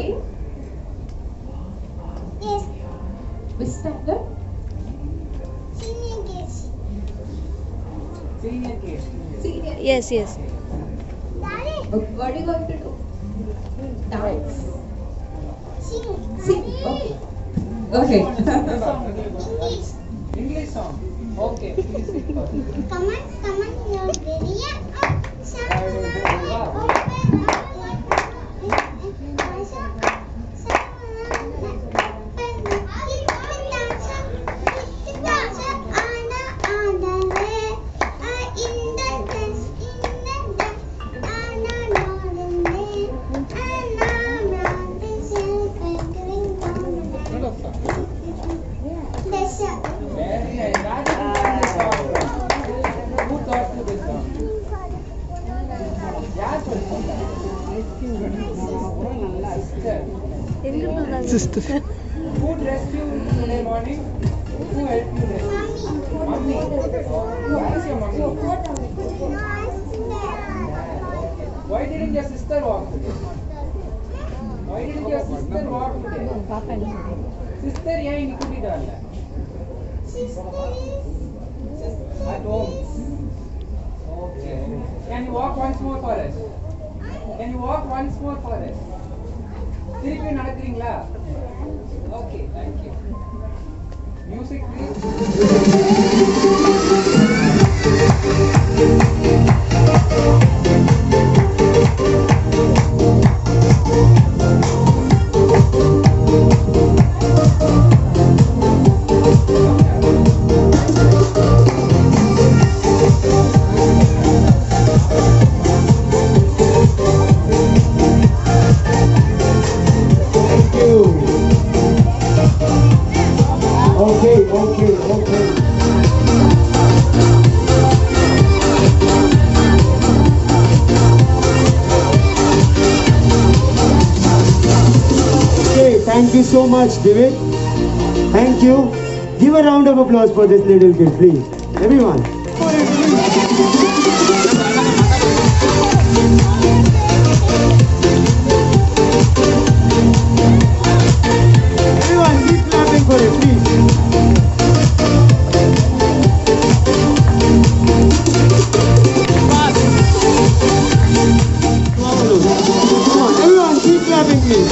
boy? Yes. Which standard? Senior KG. Senior. Yes, yes. Daddy. What are you going to do? Dance. Sing. Sing. Okay. English song. Okay, please sing for me. Come on, you're ready. Very nice. That is this song. Who taught you this song? Yaar Sister. Who dressed you today morning? Who helped you dress? Mummy. Where is your mummy? Why didn't your sister walk today? Why didn't your sister walk today? Sister yahan inki kutti dalla. At home. Okay. Can you walk once more for us? Can you walk once more for us? திருப்பி நடக்கிறீங்களா? Okay, thank you. Music please. Okay. Okay, thank you so much, David. Thank you. Give a round of applause for this little kid, please. Everyone. Everyone, keep clapping for it, please. Come on, everyone, keep clapping, please.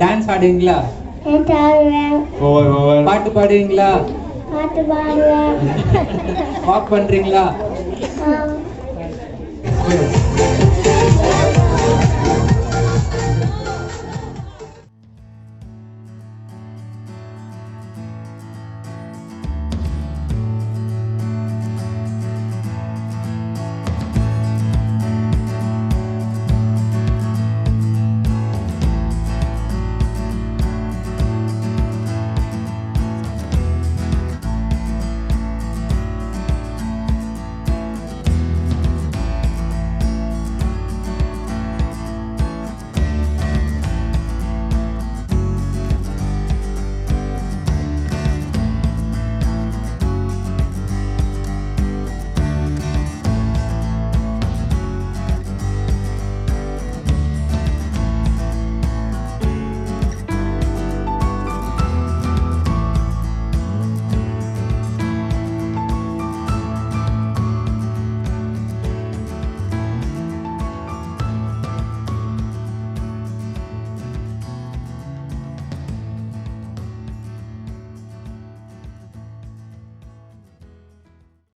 Dance ஆடுவீங்களா? பாட்டு பாடுவீங்களா? Walk பண்றீங்களா?